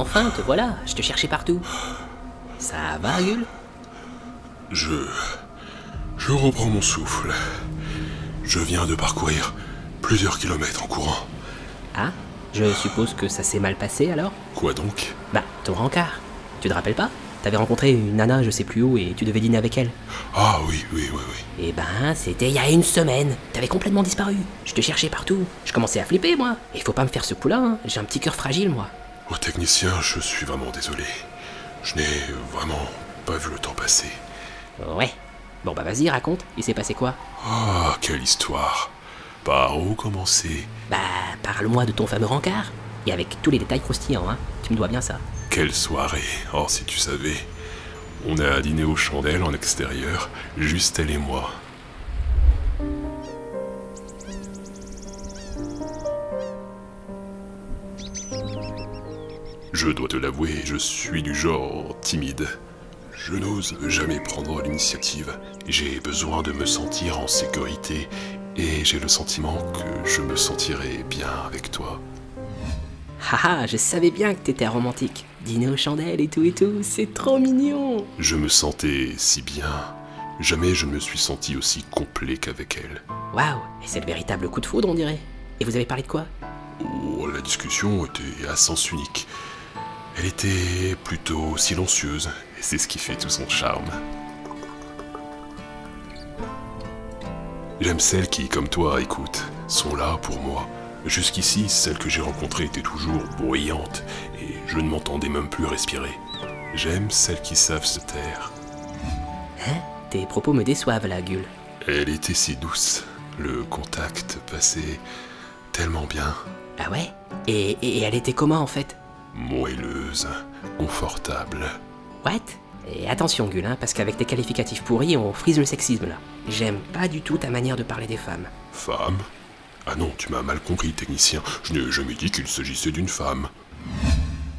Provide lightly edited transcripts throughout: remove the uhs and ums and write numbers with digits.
enfin, te voilà, je te cherchais partout. Ça va, Gul? Je reprends mon souffle. Je viens de parcourir plusieurs kilomètres en courant. Ah, je suppose que ça s'est mal passé alors? Quoi donc? Bah, ton rencard. Tu te rappelles pas? T'avais rencontré une nana je sais plus où et tu devais dîner avec elle. Ah oui. Eh ben, c'était il y a une semaine. T'avais complètement disparu. Je te cherchais partout. Je commençais à flipper, moi. Et faut pas me faire ce coup-là, hein. J'ai un petit cœur fragile, moi. Au technicien, je suis vraiment désolé. Je n'ai vraiment pas vu le temps passer. Ouais. Bon bah vas-y, raconte. Il s'est passé quoi? Ah, quelle histoire. Par où commencer? Bah, parle-moi de ton fameux rencard. Et avec tous les détails croustillants, hein. Tu me dois bien ça. Quelle soirée. Oh, si tu savais. On a dîné aux chandelles en extérieur, juste elle et moi. Je dois te l'avouer, je suis du genre timide. Je n'ose jamais prendre l'initiative. J'ai besoin de me sentir en sécurité et j'ai le sentiment que je me sentirai bien avec toi. Haha, je savais bien que t'étais romantique. Dîner aux chandelles et tout, c'est trop mignon. Je me sentais si bien. Jamais je ne me suis senti aussi complet qu'avec elle. Waouh, et c'est le véritable coup de foudre, on dirait. Et vous avez parlé de quoi? Oh, la discussion était à sens unique. Elle était plutôt silencieuse, et c'est ce qui fait tout son charme. J'aime celles qui, comme toi, écoutent, sont là pour moi. Jusqu'ici, celles que j'ai rencontrées étaient toujours bruyantes, et je ne m'entendais même plus respirer. J'aime celles qui savent se taire. Hein? Tes propos me déçoivent là, Gul. Elle était si douce, le contact passait tellement bien. Ah ouais? Et elle était comment en fait? Moelleuse, confortable. What? Et attention Gul, hein, parce qu'avec tes qualificatifs pourris, on frise le sexisme là. J'aime pas du tout ta manière de parler des femmes. Femme? Ah non, tu m'as mal compris, technicien. Je n'ai jamais dit qu'il s'agissait d'une femme.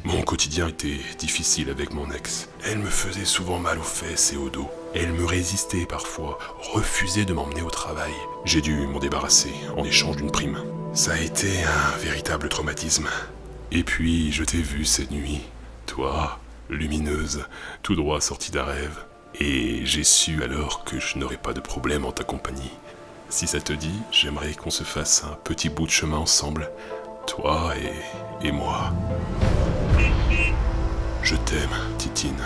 Mon quotidien était difficile avec mon ex. Elle me faisait souvent mal aux fesses et au dos. Elle me résistait parfois, refusait de m'emmener au travail. J'ai dû m'en débarrasser en échange d'une prime. Ça a été un véritable traumatisme. Et puis, je t'ai vu cette nuit. Toi, lumineuse, tout droit sortie d'un rêve. Et j'ai su alors que je n'aurais pas de problème en ta compagnie. Si ça te dit, j'aimerais qu'on se fasse un petit bout de chemin ensemble. Toi et moi. Je t'aime, Titine.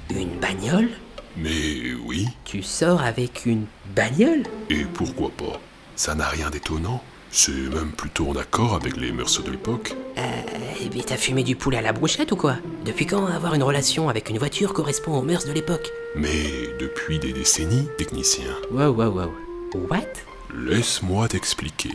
Une bagnole? Mais oui, Tu sors avec une bagnole? et pourquoi pas? Ça n'a rien d'étonnant. C'est même plutôt en accord avec les mœurs de l'époque. Eh bien t'as fumé du poulet à la brochette ou quoi? Depuis quand avoir une relation avec une voiture correspond aux mœurs de l'époque? Mais depuis des décennies, technicien. Wow. What? Laisse-moi t'expliquer.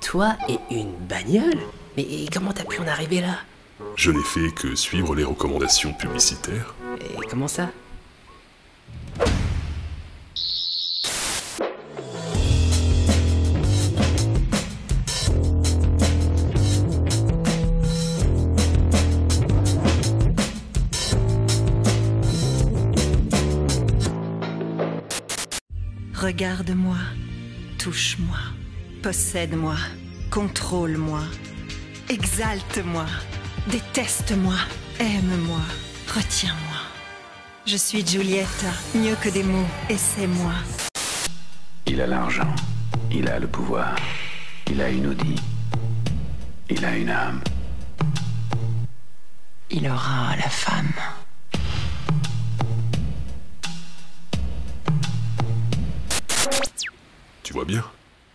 Toi et une bagnole? Mais comment t'as pu en arriver là? Je n'ai fait que suivre les recommandations publicitaires. Et comment ça? Regarde-moi, touche-moi, possède-moi, contrôle-moi, exalte-moi, déteste-moi, aime-moi, retiens-moi. Je suis Giulietta, mieux que des mots, et c'est moi. Il a l'argent, il a le pouvoir, il a une Audi. Il a une âme. Il aura la femme. Tu vois bien,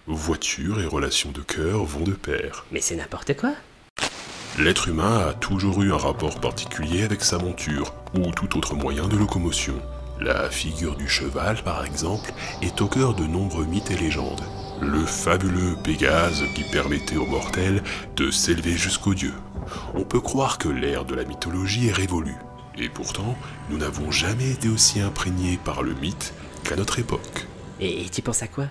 voiture et relations de cœur vont de pair. Mais c'est n'importe quoi. L'être humain a toujours eu un rapport particulier avec sa monture, ou tout autre moyen de locomotion. La figure du cheval, par exemple, est au cœur de nombreux mythes et légendes. Le fabuleux Pégase qui permettait aux mortels de s'élever jusqu'aux dieux. On peut croire que l'ère de la mythologie est révolue. Et pourtant, nous n'avons jamais été aussi imprégnés par le mythe qu'à notre époque. Et tu penses à quoi?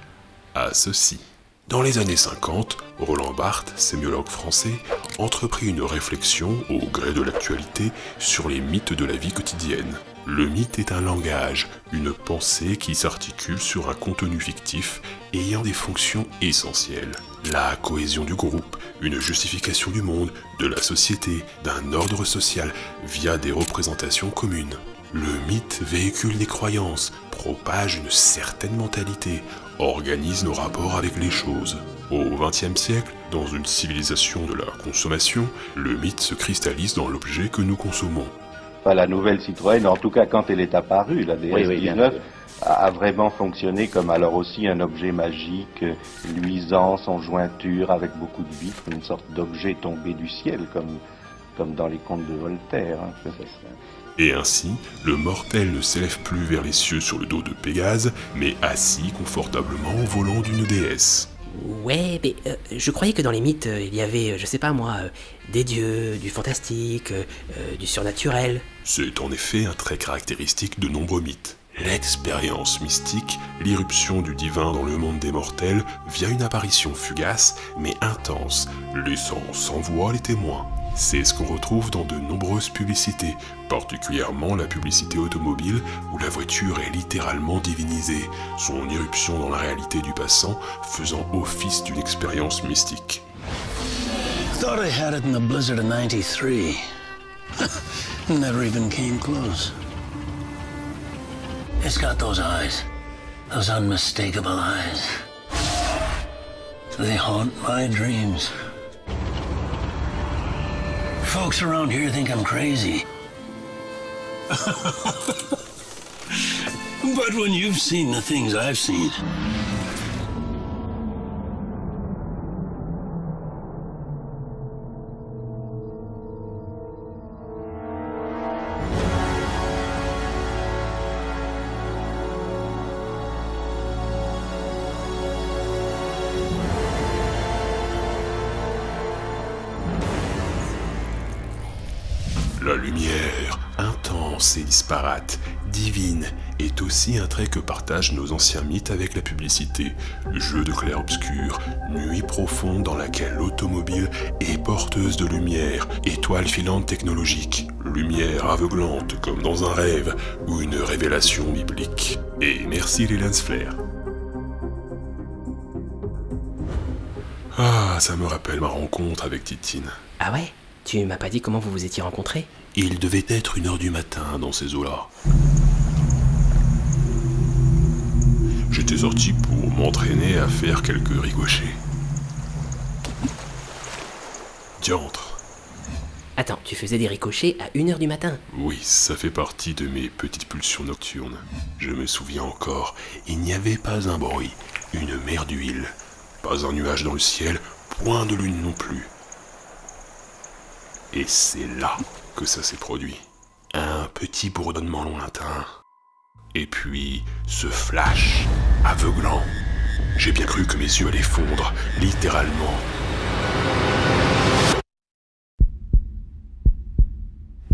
À ceci. Dans les années 50, Roland Barthes, sémiologue français, entreprit une réflexion, au gré de l'actualité, sur les mythes de la vie quotidienne. Le mythe est un langage, une pensée qui s'articule sur un contenu fictif ayant des fonctions essentielles. La cohésion du groupe, une justification du monde, de la société, d'un ordre social, via des représentations communes. Le mythe véhicule des croyances, propage une certaine mentalité, organise nos rapports avec les choses. Au XXe siècle, dans une civilisation de la consommation, le mythe se cristallise dans l'objet que nous consommons. Enfin, la nouvelle Citroën, en tout cas quand elle est apparue, la DS19, oui, a vraiment fonctionné comme alors aussi un objet magique, luisant, sans jointure, avec beaucoup de vitres, une sorte d'objet tombé du ciel, comme dans les contes de Voltaire. Hein. Et ainsi, le mortel ne s'élève plus vers les cieux sur le dos de Pégase, mais assis confortablement au volant d'une déesse. Ouais, mais je croyais que dans les mythes, il y avait, je sais pas moi, des dieux, du fantastique, du surnaturel. C'est en effet un trait caractéristique de nombreux mythes. L'expérience mystique, l'irruption du divin dans le monde des mortels via une apparition fugace mais intense, laissant sans voix les témoins. C'est ce qu'on retrouve dans de nombreuses publicités, particulièrement la publicité automobile où la voiture est littéralement divinisée, son irruption dans la réalité du passant faisant office d'une expérience mystique. Thought I had it in the blizzard of 93. Never even came close. It's got those eyes. Those unmistakable eyes. They haunt my dreams. Folks around here think I'm crazy. But when you've seen the things I've seen... La lumière, intense et disparate, divine, est aussi un trait que partagent nos anciens mythes avec la publicité. Jeu de clair-obscur, nuit profonde dans laquelle l'automobile est porteuse de lumière, étoile filante technologique, lumière aveuglante comme dans un rêve ou une révélation biblique. Et merci les lens flares. Ah, ça me rappelle ma rencontre avec Titine. Ah ouais? Tu m'as pas dit comment vous vous étiez rencontrés? Il devait être 1h du matin dans ces eaux-là. J'étais sorti pour m'entraîner à faire quelques ricochets. Diantre. Attends, tu faisais des ricochets à 1h du matin? Oui, ça fait partie de mes petites pulsions nocturnes. Je me souviens encore, il n'y avait pas un bruit, une mer d'huile, pas un nuage dans le ciel, point de lune non plus. Et c'est là que ça s'est produit. Un petit bourdonnement lointain. Et puis, ce flash aveuglant. J'ai bien cru que mes yeux allaient fondre, littéralement.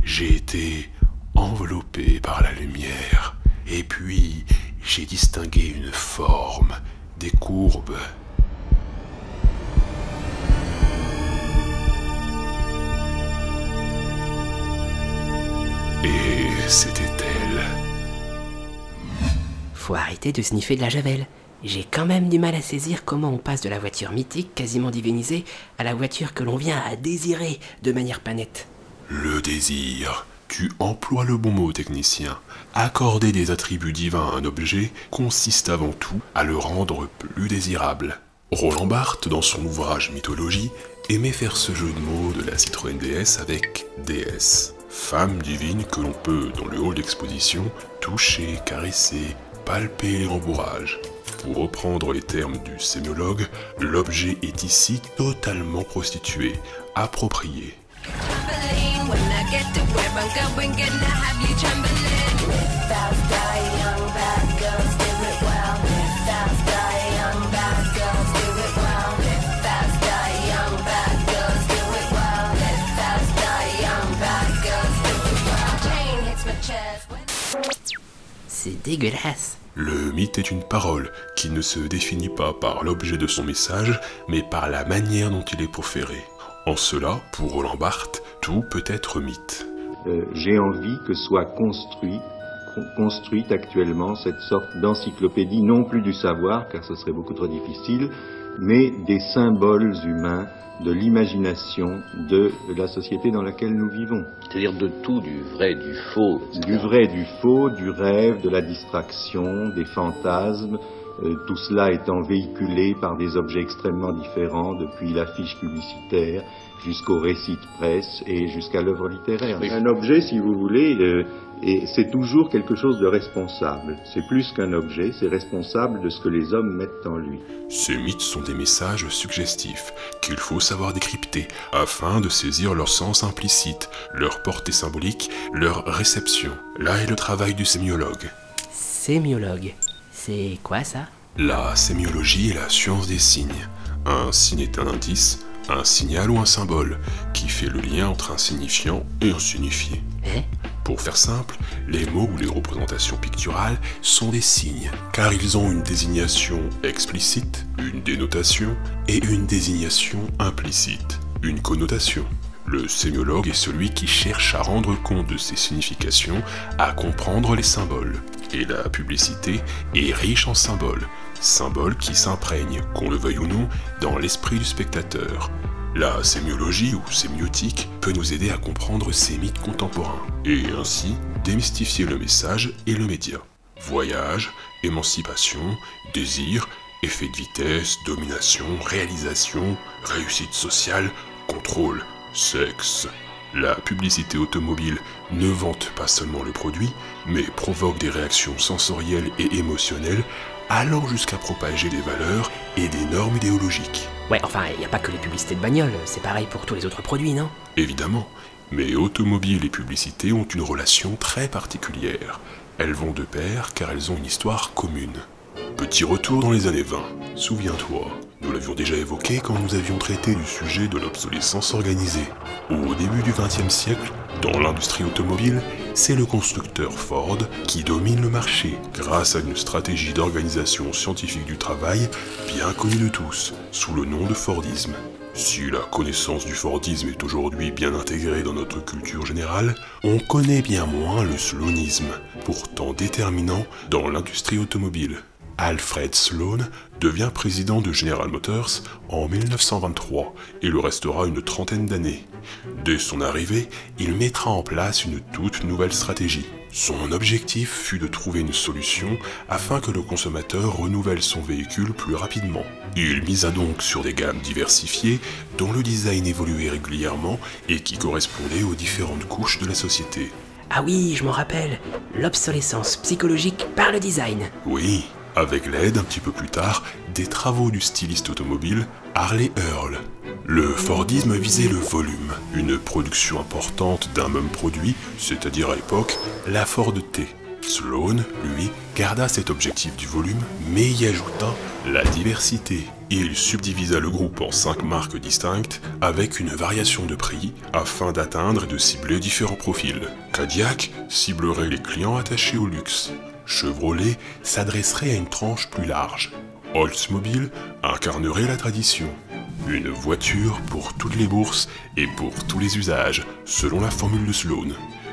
J'ai été enveloppé par la lumière. Et puis, j'ai distingué une forme, des courbes. Et c'était elle. Faut arrêter de sniffer de la javel. J'ai quand même du mal à saisir comment on passe de la voiture mythique, quasiment divinisée, à la voiture que l'on vient à désirer de manière pas nette. Le désir. Tu emploies le bon mot, technicien. Accorder des attributs divins à un objet consiste avant tout à le rendre plus désirable. Roland Barthes, dans son ouvrage Mythologie, aimait faire ce jeu de mots de la Citroën DS avec déesse. Femme divine que l'on peut, dans le hall d'exposition, toucher, caresser, palper les rembourrages. Pour reprendre les termes du sémiologue, l'objet est ici totalement prostitué, approprié. C'est dégueulasse. Le mythe est une parole qui ne se définit pas par l'objet de son message, mais par la manière dont il est proféré. En cela, pour Roland Barthes, tout peut être mythe. J'ai envie que soit construite actuellement cette sorte d'encyclopédie, non plus du savoir, car ce serait beaucoup trop difficile, mais des symboles humains, de l'imagination de la société dans laquelle nous vivons. C'est-à-dire de tout, du vrai, du faux. Etc. Du vrai, du faux, du rêve, de la distraction, des fantasmes, tout cela étant véhiculé par des objets extrêmement différents, depuis l'affiche publicitaire jusqu'au récit de presse et jusqu'à l'œuvre littéraire. Oui. Un objet, si vous voulez, c'est toujours quelque chose de responsable. C'est plus qu'un objet, c'est responsable de ce que les hommes mettent en lui. Ces mythes sont des messages suggestifs qu'il faut savoir décrypter afin de saisir leur sens implicite, leur portée symbolique, leur réception. Là est le travail du sémiologue. Sémiologue, c'est quoi ça? La sémiologie est la science des signes. Un signe est un indice, un signal ou un symbole qui fait le lien entre un signifiant et un signifié. Pour faire simple, les mots ou les représentations picturales sont des signes, car ils ont une désignation explicite, une dénotation et une désignation implicite, une connotation. Le sémiologue est celui qui cherche à rendre compte de ces significations, à comprendre les symboles. Et la publicité est riche en symboles, symboles qui s'imprègnent, qu'on le veuille ou non, dans l'esprit du spectateur. La sémiologie ou sémiotique peut nous aider à comprendre ces mythes contemporains, et ainsi démystifier le message et le média. Voyage, émancipation, désir, effet de vitesse, domination, réalisation, réussite sociale, contrôle, sexe. La publicité automobile ne vante pas seulement le produit, mais provoque des réactions sensorielles et émotionnelles, allant jusqu'à propager des valeurs et des normes idéologiques. Ouais, enfin, il n'y a pas que les publicités de bagnoles, c'est pareil pour tous les autres produits, non? Évidemment, mais automobile et publicité ont une relation très particulière. Elles vont de pair car elles ont une histoire commune. Petit retour dans les années 20. Souviens-toi, nous l'avions déjà évoqué quand nous avions traité du sujet de l'obsolescence organisée. Au début du XXe siècle, dans l'industrie automobile, c'est le constructeur Ford qui domine le marché grâce à une stratégie d'organisation scientifique du travail bien connue de tous, sous le nom de Fordisme. Si la connaissance du Fordisme est aujourd'hui bien intégrée dans notre culture générale, on connaît bien moins le sloanisme, pourtant déterminant dans l'industrie automobile. Alfred Sloan devient président de General Motors en 1923 et le restera une trentaine d'années. Dès son arrivée, il mettra en place une toute nouvelle stratégie. Son objectif fut de trouver une solution afin que le consommateur renouvelle son véhicule plus rapidement. Il misa donc sur des gammes diversifiées dont le design évoluait régulièrement et qui correspondaient aux différentes couches de la société. Ah oui, je m'en rappelle, l'obsolescence psychologique par le design. Oui, avec l'aide, un petit peu plus tard, des travaux du styliste automobile Harley Earl. Le Fordisme visait le volume, une production importante d'un même produit, c'est-à-dire à l'époque, la Ford T. Sloan, lui, garda cet objectif du volume, mais y ajouta la diversité. Il subdivisa le groupe en 5 marques distinctes, avec une variation de prix, afin d'atteindre et de cibler différents profils. Cadillac ciblerait les clients attachés au luxe. Chevrolet s'adresserait à une tranche plus large. Oldsmobile incarnerait la tradition. Une voiture pour toutes les bourses et pour tous les usages, selon la formule de Sloan.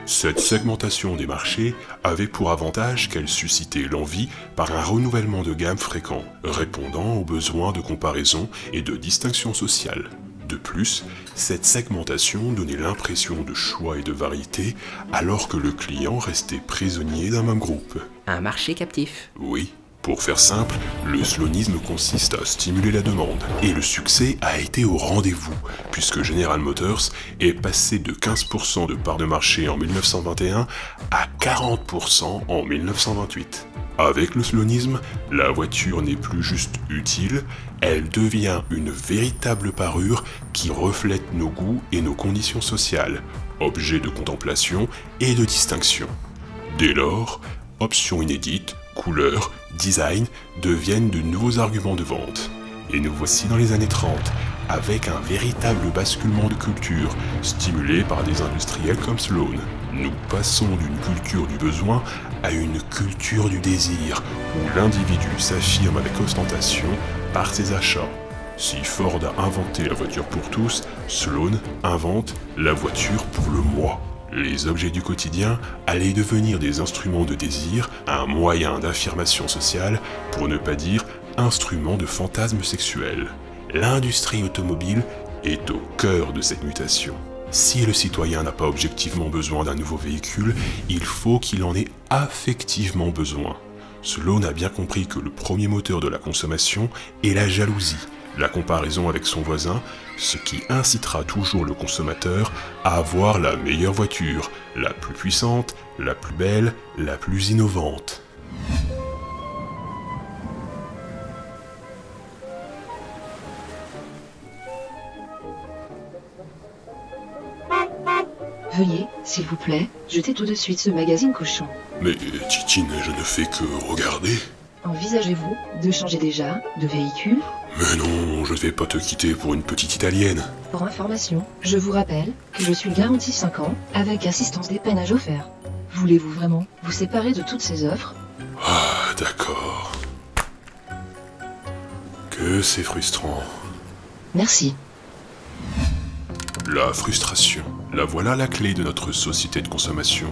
Cette segmentation des marchés avait pour avantage qu'elle suscitait l'envie par un renouvellement de gamme fréquent, répondant aux besoins de comparaison et de distinction sociale. De plus, cette segmentation donnait l'impression de choix et de variété, alors que le client restait prisonnier d'un même groupe. Un marché captif. Oui, Pour faire simple, le sloanisme consiste à stimuler la demande, et le succès a été au rendez-vous, puisque General Motors est passé de 15% de part de marché en 1921 à 40% en 1928. Avec le sloanisme, la voiture n'est plus juste utile, elle devient une véritable parure qui reflète nos goûts et nos conditions sociales, objet de contemplation et de distinction. Dès lors, options inédites, couleurs, design deviennent de nouveaux arguments de vente. Et nous voici dans les années 30, avec un véritable basculement de culture, stimulé par des industriels comme Sloan. Nous passons d'une culture du besoin à une culture du désir, où l'individu s'affirme avec ostentation par ses achats. Si Ford a inventé la voiture pour tous, Sloan invente la voiture pour le moi. Les objets du quotidien allaient devenir des instruments de désir, un moyen d'affirmation sociale, pour ne pas dire instrument de fantasme sexuel. L'industrie automobile est au cœur de cette mutation. Si le citoyen n'a pas objectivement besoin d'un nouveau véhicule, il faut qu'il en ait affectivement besoin. Sloan a bien compris que le premier moteur de la consommation est la jalousie, la comparaison avec son voisin, ce qui incitera toujours le consommateur à avoir la meilleure voiture, la plus puissante, la plus belle, la plus innovante. Veuillez, s'il vous plaît, jeter tout de suite ce magazine cochon. Mais Titine, je ne fais que regarder. Envisagez-vous de changer déjà de véhicule? Mais non, je ne vais pas te quitter pour une petite italienne. Pour information, je vous rappelle que je suis garantie 5 ans avec assistance dépannage offert. Voulez-vous vraiment vous séparer de toutes ces offres? Ah, d'accord. Que c'est frustrant. Merci. La frustration. La voilà la clé de notre société de consommation.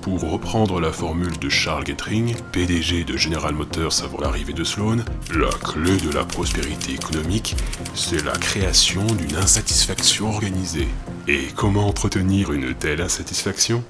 Pour reprendre la formule de Charles Gettring, PDG de General Motors avant l'arrivée de Sloan, la clé de la prospérité économique, c'est la création d'une insatisfaction organisée. Et comment entretenir une telle insatisfaction ?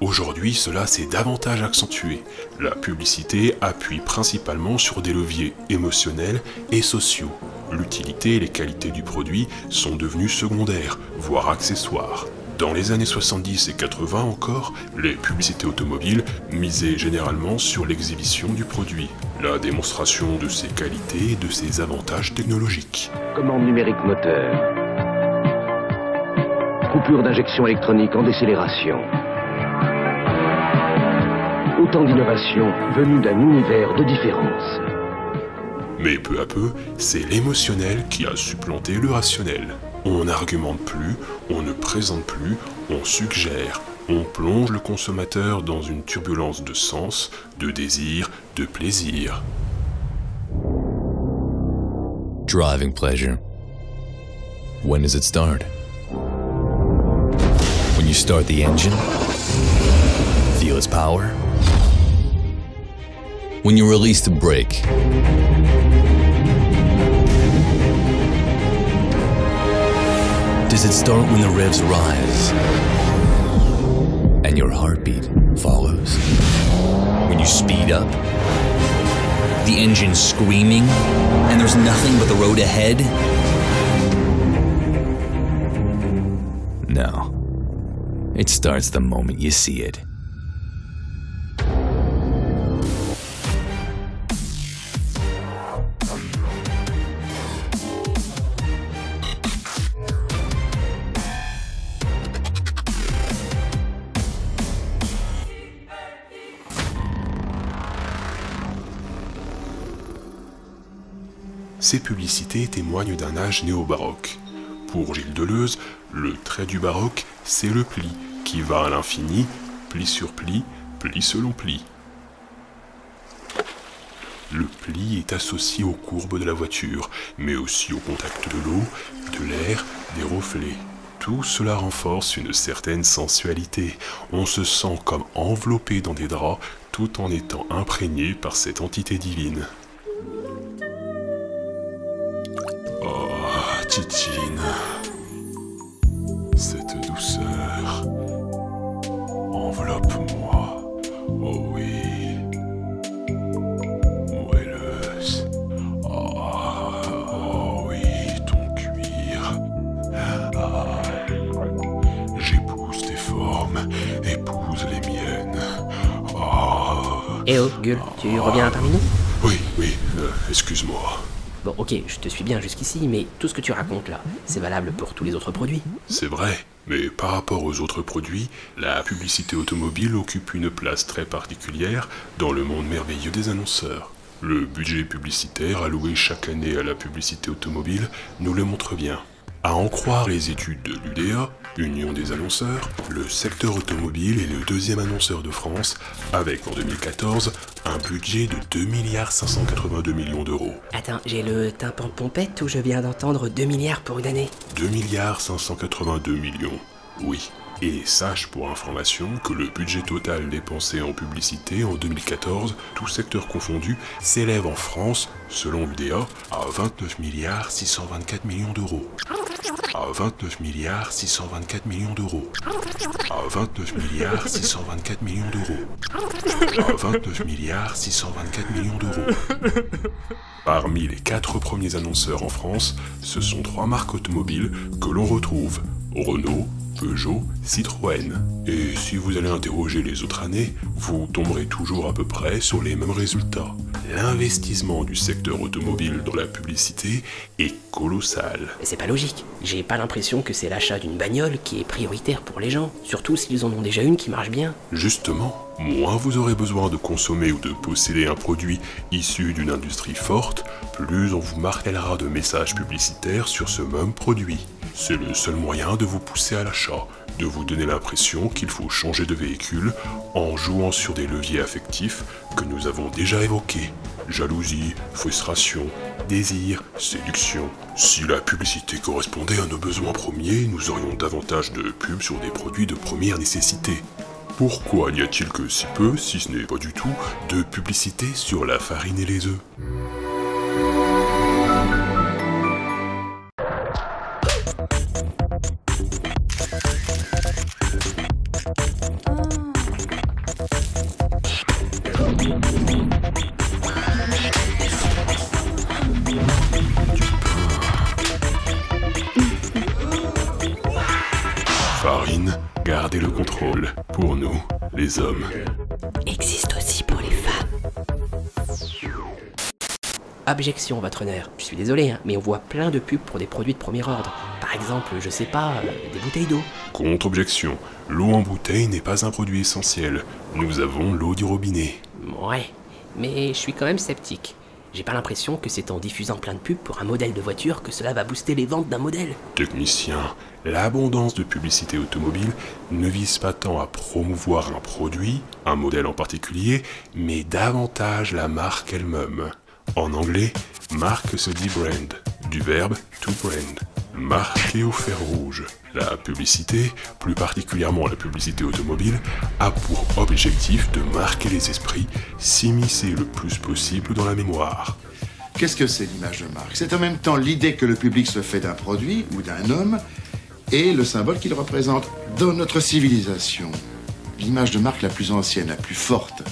Aujourd'hui, cela s'est davantage accentué. La publicité appuie principalement sur des leviers émotionnels et sociaux. L'utilité et les qualités du produit sont devenues secondaires, voire accessoires. Dans les années 70 et 80 encore, les publicités automobiles misaient généralement sur l'exhibition du produit, la démonstration de ses qualités et de ses avantages technologiques. Commande numérique moteur. Coupure d'injection électronique en décélération. Autant d'innovations venues d'un univers de différence. Mais peu à peu, c'est l'émotionnel qui a supplanté le rationnel. On n'argumente plus, on ne présente plus, on suggère, on plonge le consommateur dans une turbulence de sens, de désir, de plaisir. Driving pleasure. When does it start? When you start the engine? Feel its power? When you release the brake? Does it start when the revs rise? And your heartbeat follows? When you speed up? The engine screaming? And there's nothing but the road ahead? No. It starts the moment you see it. Ces publicités témoignent d'un âge néo-baroque. Pour Gilles Deleuze, le trait du baroque, c'est le pli, qui va à l'infini, pli sur pli, pli selon pli. Le pli est associé aux courbes de la voiture, mais aussi au contact de l'eau, de l'air, des reflets. Tout cela renforce une certaine sensualité. On se sent comme enveloppé dans des draps tout en étant imprégné par cette entité divine. Oh, Titine. Cette douceur. Enveloppe-moi. Oh oui. Moelleuse. Oh oui, ton cuir. Ah. J'épouse tes formes, épouse les miennes. Oh. Eh oh, Gueule, tu reviens parmi nous? Oui, excuse-moi. Bon, ok, je te suis bien jusqu'ici, mais tout ce que tu racontes là, c'est valable pour tous les autres produits. C'est vrai, mais par rapport aux autres produits, la publicité automobile occupe une place très particulière dans le monde merveilleux des annonceurs. Le budget publicitaire alloué chaque année à la publicité automobile nous le montre bien. À en croire les études de l'UDA, Union des annonceurs, le secteur automobile est le deuxième annonceur de France, avec en 2014 un budget de 2,582 milliards d'euros. Attends, j'ai le tympan pompette ou je viens d'entendre 2 milliards pour une année? 2,582 millions, oui. Et sache pour information que le budget total dépensé en publicité en 2014, tout secteur confondu, s'élève en France, selon l'UDA, à 29,624 milliards d'euros. À 29,624 milliards d'euros. À 29,624 milliards d'euros. À 29,624 milliards d'euros. Parmi les 4 premiers annonceurs en France, ce sont 3 marques automobiles que l'on retrouve. Renault, Peugeot, Citroën. Et si vous allez interroger les autres années, vous tomberez toujours à peu près sur les mêmes résultats. L'investissement du secteur automobile dans la publicité est colossal. Mais c'est pas logique. J'ai pas l'impression que c'est l'achat d'une bagnole qui est prioritaire pour les gens, surtout s'ils en ont déjà une qui marche bien. Justement, moins vous aurez besoin de consommer ou de posséder un produit issu d'une industrie forte, plus on vous martèlera de messages publicitaires sur ce même produit. C'est le seul moyen de vous pousser à l'achat, de vous donner l'impression qu'il faut changer de véhicule en jouant sur des leviers affectifs que nous avons déjà évoqués. Jalousie, frustration, désir, séduction. Si la publicité correspondait à nos besoins premiers, nous aurions davantage de pubs sur des produits de première nécessité. Pourquoi n'y a-t-il que si peu, si ce n'est pas du tout, de publicité sur la farine et les œufs ? Farine, gardez le contrôle. Pour nous, les hommes. Existe aussi pour les femmes. Objection, votre honneur. Je suis désolé, hein, mais on voit plein de pubs pour des produits de premier ordre. Par exemple, je sais pas, des bouteilles d'eau. Contre-objection. L'eau en bouteille n'est pas un produit essentiel. Nous avons l'eau du robinet. Ouais, mais je suis quand même sceptique. J'ai pas l'impression que c'est en diffusant plein de pubs pour un modèle de voiture que cela va booster les ventes d'un modèle. Technicien, l'abondance de publicité automobile ne vise pas tant à promouvoir un produit, un modèle en particulier, mais davantage la marque elle-même. En anglais, marque se dit brand, du verbe to brand, marqué au fer rouge. La publicité, plus particulièrement la publicité automobile, a pour objectif de marquer les esprits, s'immiscer le plus possible dans la mémoire. Qu'est-ce que c'est l'image de marque? C'est en même temps l'idée que le public se fait d'un produit ou d'un homme et le symbole qu'il représente. Dans notre civilisation, l'image de marque la plus ancienne, la plus forte,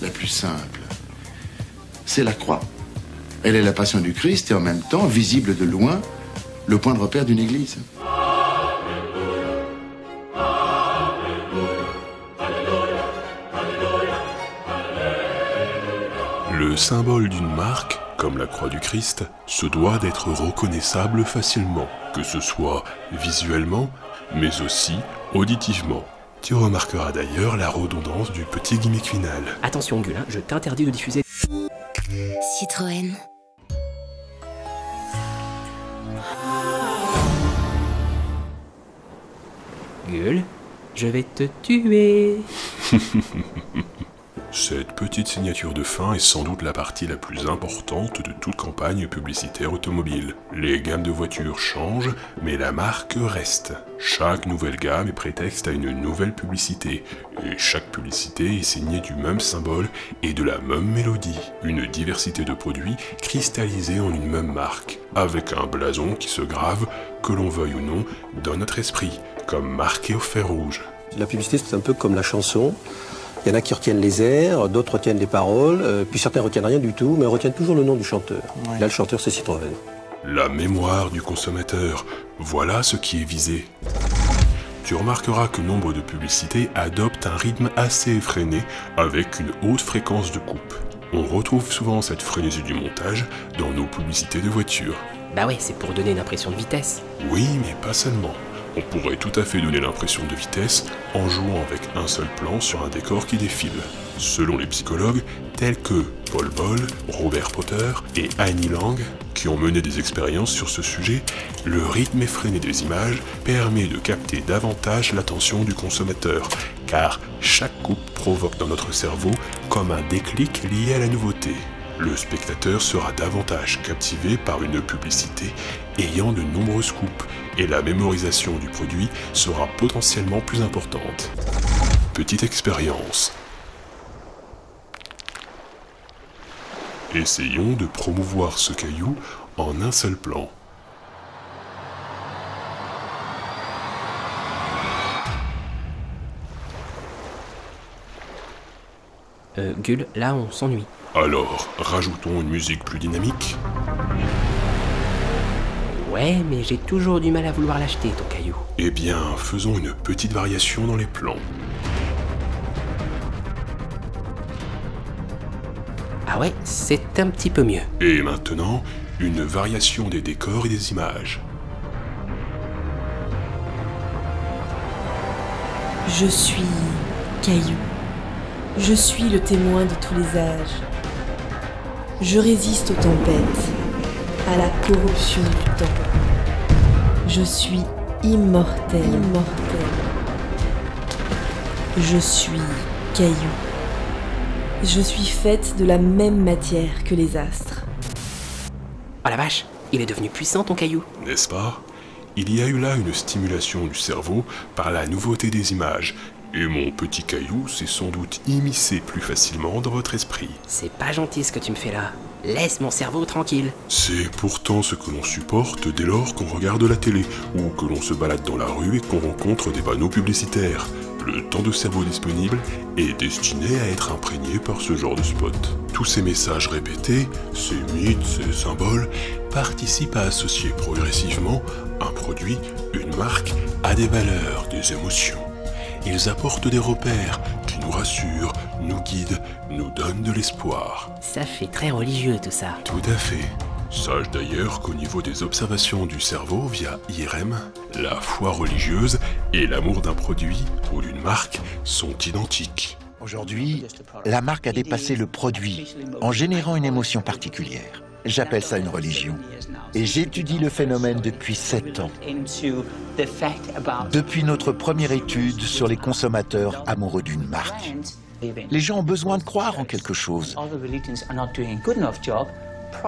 la plus simple, c'est la croix. Elle est la passion du Christ et en même temps, visible de loin, le point de repère d'une église. Le symbole d'une marque, comme la croix du Christ, se doit d'être reconnaissable facilement, que ce soit visuellement, mais aussi auditivement. Tu remarqueras d'ailleurs la redondance du petit gimmick final. Attention Gueule, hein, je t'interdis de diffuser... Citroën. Gueule, je vais te tuer. Cette petite signature de fin est sans doute la partie la plus importante de toute campagne publicitaire automobile. Les gammes de voitures changent, mais la marque reste. Chaque nouvelle gamme est prétexte à une nouvelle publicité, et chaque publicité est signée du même symbole et de la même mélodie. Une diversité de produits cristallisés en une même marque, avec un blason qui se grave, que l'on veuille ou non, dans notre esprit, comme marqué au fer rouge. La publicité, c'est un peu comme la chanson. Il y en a qui retiennent les airs, d'autres retiennent les paroles, puis certains retiennent rien du tout, mais retiennent toujours le nom du chanteur. Ouais. Là, le chanteur, c'est Citroën. La mémoire du consommateur, voilà ce qui est visé. Tu remarqueras que nombre de publicités adoptent un rythme assez effréné, avec une haute fréquence de coupe. On retrouve souvent cette frénésie du montage dans nos publicités de voitures. Bah ouais, c'est pour donner une impression de vitesse. Oui, mais pas seulement. On pourrait tout à fait donner l'impression de vitesse en jouant avec un seul plan sur un décor qui défile. Selon les psychologues, tels que Paul Bol, Robert Potter et Annie Lang, qui ont mené des expériences sur ce sujet, le rythme effréné des images permet de capter davantage l'attention du consommateur, car chaque coupe provoque dans notre cerveau comme un déclic lié à la nouveauté. Le spectateur sera davantage captivé par une publicité ayant de nombreuses coupes et la mémorisation du produit sera potentiellement plus importante. Petite expérience. Essayons de promouvoir ce caillou en un seul plan. Gull, là on s'ennuie. Alors, rajoutons une musique plus dynamique. Ouais, mais j'ai toujours du mal à vouloir l'acheter, ton caillou. Eh bien, faisons une petite variation dans les plans. Ah ouais, c'est un petit peu mieux. Et maintenant, une variation des décors et des images. Je suis caillou. Je suis le témoin de tous les âges. Je résiste aux tempêtes, à la corruption du temps. Je suis immortel. Je suis caillou. Je suis faite de la même matière que les astres. Oh la vache, il est devenu puissant ton caillou. N'est-ce pas? Il y a eu là une stimulation du cerveau par la nouveauté des images. Et mon petit caillou s'est sans doute immiscé plus facilement dans votre esprit. C'est pas gentil ce que tu me fais là. Laisse mon cerveau tranquille. C'est pourtant ce que l'on supporte dès lors qu'on regarde la télé, ou que l'on se balade dans la rue et qu'on rencontre des panneaux publicitaires. Le temps de cerveau disponible est destiné à être imprégné par ce genre de spot. Tous ces messages répétés, ces mythes, ces symboles, participent à associer progressivement un produit, une marque, à des valeurs, des émotions. Ils apportent des repères qui nous rassurent, nous guident, nous donnent de l'espoir. Ça fait très religieux tout ça. Tout à fait. Sache d'ailleurs qu'au niveau des observations du cerveau via IRM, la foi religieuse et l'amour d'un produit ou d'une marque sont identiques. Aujourd'hui, la marque a dépassé le produit en générant une émotion particulière. J'appelle ça une religion. Et j'étudie le phénomène depuis 7 ans. Depuis notre première étude sur les consommateurs amoureux d'une marque. Les gens ont besoin de croire en quelque chose.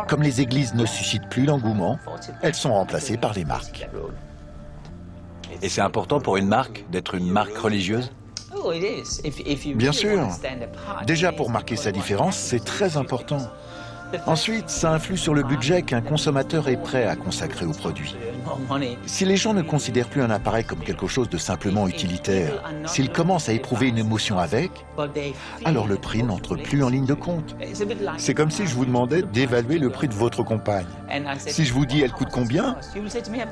Comme les églises ne suscitent plus l'engouement, elles sont remplacées par les marques. Et c'est important pour une marque d'être une marque religieuse ? Bien sûr. Déjà pour marquer sa différence, c'est très important. Ensuite, ça influe sur le budget qu'un consommateur est prêt à consacrer au produit. Si les gens ne considèrent plus un appareil comme quelque chose de simplement utilitaire, s'ils commencent à éprouver une émotion avec, alors le prix n'entre plus en ligne de compte. C'est comme si je vous demandais d'évaluer le prix de votre compagne. Si je vous dis elle coûte combien,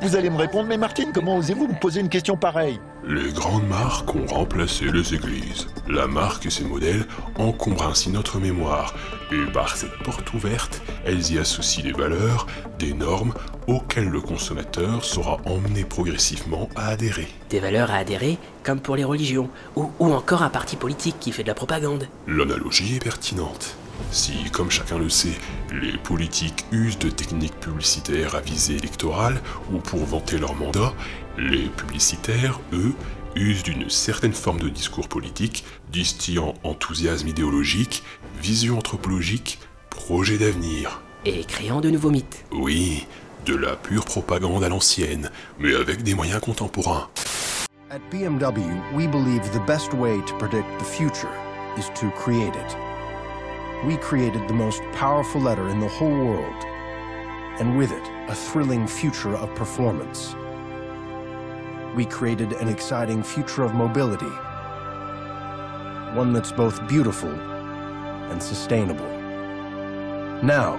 vous allez me répondre « Mais Martine, comment osez-vous me poser une question pareille ?» Les grandes marques ont remplacé les églises. La marque et ses modèles encombrent ainsi notre mémoire. Et par cette porte ouverte, elles y associent des valeurs, des normes auxquelles le consommateur sera emmené progressivement à adhérer. Des valeurs à adhérer, comme pour les religions, ou encore un parti politique qui fait de la propagande. L'analogie est pertinente. Si, comme chacun le sait, les politiques usent de techniques publicitaires à visée électorale ou pour vanter leur mandat, les publicitaires, eux, use d'une certaine forme de discours politique, distillant enthousiasme idéologique, vision anthropologique, projet d'avenir. Et créant de nouveaux mythes. Oui, de la pure propagande à l'ancienne, mais avec des moyens contemporains. At BMW, we believe the best way to predict the future is to create it. We created the most powerful letter in the whole world, and with it, a thrilling future of performance. We created an exciting future of mobility, one that's both beautiful and sustainable. Now,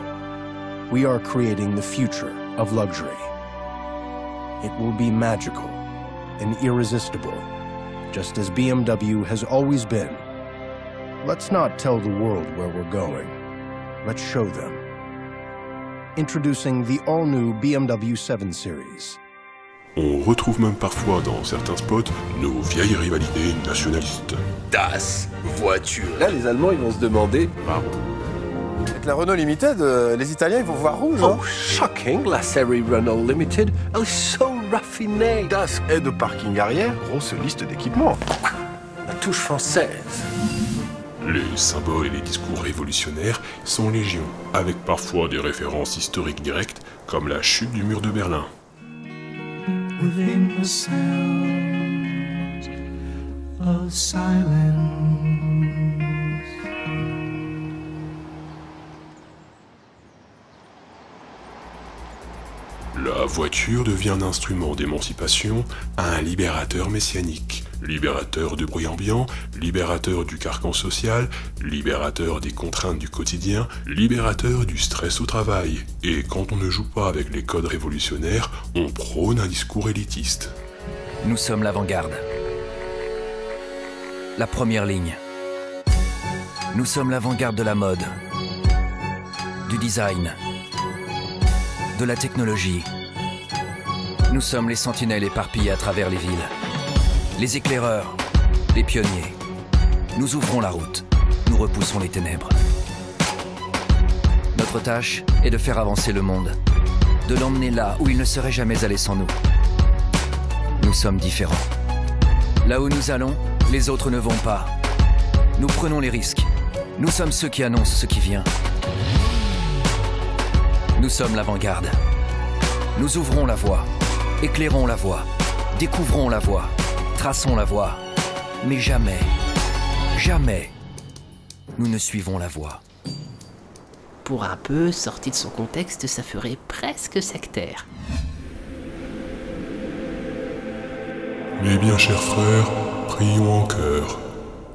we are creating the future of luxury. It will be magical and irresistible, just as BMW has always been. Let's not tell the world where we're going. Let's show them. Introducing the all-new BMW 7 Series. On retrouve même parfois dans certains spots nos vieilles rivalités nationalistes. Das voiture. Là, les Allemands, ils vont se demander... Avec la Renault Limited, les Italiens, ils vont voir rouge. Oh, shocking! La série Renault Limited, elle est so raffinée. Das aide de parking arrière, grosse liste d'équipements. La touche française. Les symboles et les discours révolutionnaires sont légion, avec parfois des références historiques directes, comme la chute du mur de Berlin. Within the sounds of silence. La voiture devient un instrument d'émancipation, un libérateur messianique, libérateur du bruit ambiant, libérateur du carcan social, libérateur des contraintes du quotidien, libérateur du stress au travail. Et quand on ne joue pas avec les codes révolutionnaires, on prône un discours élitiste. Nous sommes l'avant-garde. La première ligne. Nous sommes l'avant-garde de la mode, du design, de la technologie. Nous sommes les sentinelles éparpillées à travers les villes. Les éclaireurs, les pionniers. Nous ouvrons la route, nous repoussons les ténèbres. Notre tâche est de faire avancer le monde, de l'emmener là où il ne serait jamais allé sans nous. Nous sommes différents. Là où nous allons, les autres ne vont pas. Nous prenons les risques. Nous sommes ceux qui annoncent ce qui vient. Nous sommes l'avant-garde. Nous ouvrons la voie, éclairons la voie, découvrons la voie, traçons la voie. Mais jamais, jamais, nous ne suivons la voie. Pour un peu, sorti de son contexte, ça ferait presque sectaire. Mes bien chers frères, prions en chœur.